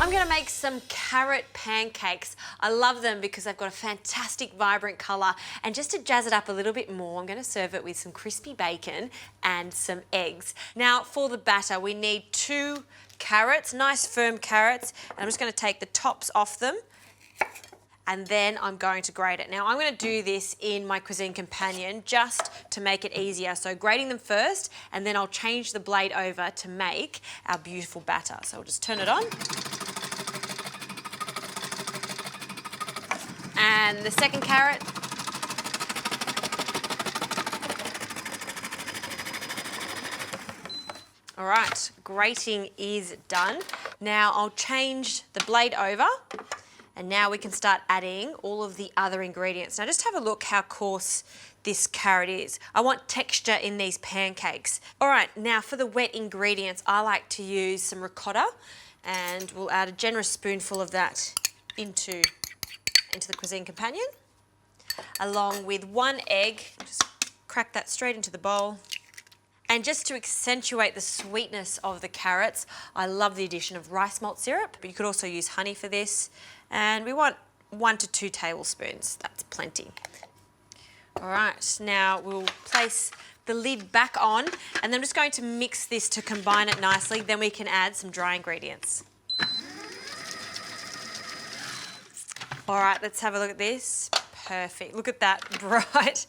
I'm going to make some carrot pancakes. I love them because they've got a fantastic vibrant colour, and just to jazz it up a little bit more, I'm going to serve it with some crispy bacon and some eggs. Now for the batter, we need 2 carrots, nice firm carrots, and I'm just going to take the tops off them, and then I'm going to grate it. Now I'm going to do this in my cuisine companion just to make it easier. So grating them first, and then I'll change the blade over to make our beautiful batter. So we'll just turn it on. And the second carrot. All right, grating is done. Now I'll change the blade over, and now we can start adding all of the other ingredients. Now just have a look how coarse this carrot is. I want texture in these pancakes. All right, now for the wet ingredients, I like to use some ricotta, and we'll add a generous spoonful of that into the cuisine companion, along with 1 egg. Just crack that straight into the bowl. And just to accentuate the sweetness of the carrots, I love the addition of rice malt syrup, but you could also use honey for this. And we want 1 to 2 tablespoons, that's plenty. All right, now we'll place the lid back on, and then I'm just going to mix this to combine it nicely. Then we can add some dry ingredients. All right, let's have a look at this. Perfect. Look at that bright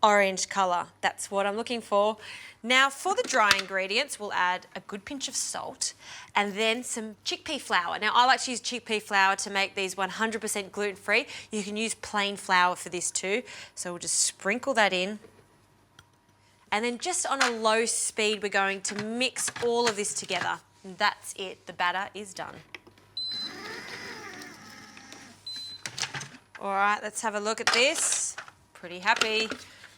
orange colour. That's what I'm looking for. Now for the dry ingredients, we'll add a good pinch of salt and then some chickpea flour. Now I like to use chickpea flour to make these 100% gluten-free. You can use plain flour for this too. So we'll just sprinkle that in. And then just on a low speed, we're going to mix all of this together. And that's it. The batter is done. All right, let's have a look at this. Pretty happy.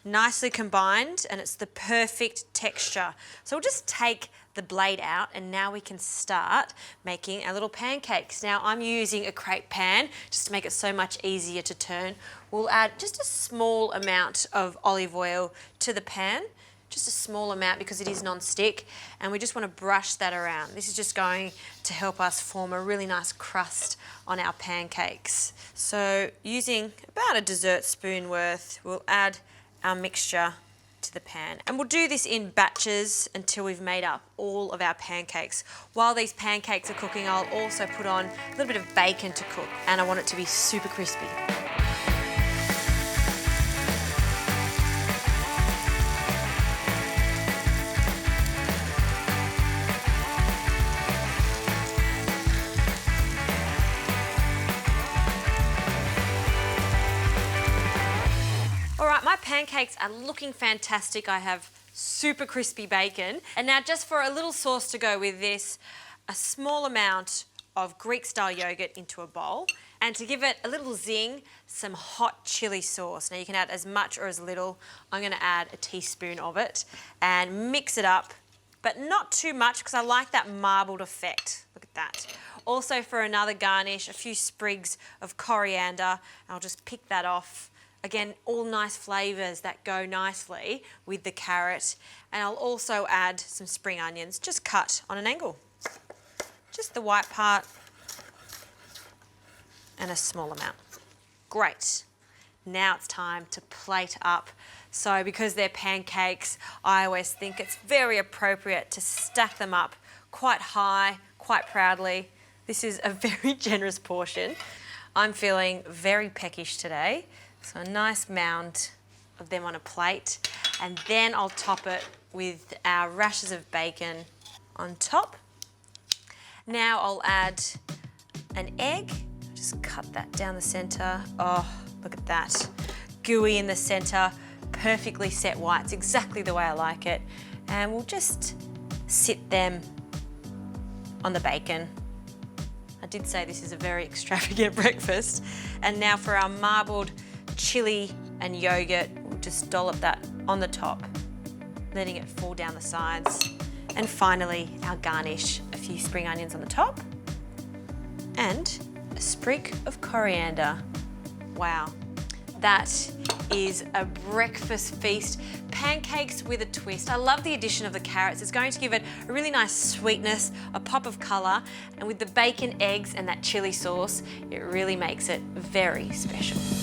Nicely combined, and it's the perfect texture. So we'll just take the blade out, and now we can start making our little pancakes. Now I'm using a crepe pan just to make it so much easier to turn. We'll add just a small amount of olive oil to the pan, just a small amount because it is non-stick, and we just want to brush that around. This is just going to help us form a really nice crust on our pancakes. So using about a dessert spoon worth, we'll add our mixture to the pan. And we'll do this in batches until we've made up all of our pancakes. While these pancakes are cooking, I'll also put on a little bit of bacon to cook, and I want it to be super crispy. My pancakes are looking fantastic. I have super crispy bacon. And now just for a little sauce to go with this, a small amount of Greek-style yogurt into a bowl. And to give it a little zing, some hot chili sauce. Now you can add as much or as little. I'm going to add a teaspoon of it and mix it up, but not too much because I like that marbled effect. Look at that. Also for another garnish, a few sprigs of coriander. I'll just pick that off. Again, all nice flavours that go nicely with the carrot. And I'll also add some spring onions, just cut on an angle. Just the white part and a small amount. Great. Now it's time to plate up. So because they're pancakes, I always think it's very appropriate to stack them up quite high, quite proudly. This is a very generous portion. I'm feeling very peckish today. So a nice mound of them on a plate, and then I'll top it with our rashers of bacon on top. Now I'll add an egg. Just cut that down the centre. Oh, look at that. Gooey in the centre, perfectly set whites, exactly the way I like it. And we'll just sit them on the bacon. I did say this is a very extravagant breakfast. And now for our marbled chili and yogurt, we'll just dollop that on the top, letting it fall down the sides. And finally, our garnish, a few spring onions on the top and a sprig of coriander. Wow, That is a breakfast feast. Pancakes with a twist. I love the addition of the carrots. It's going to give it a really nice sweetness, a pop of colour, and with the bacon, eggs, and that chili sauce, it really makes it very special.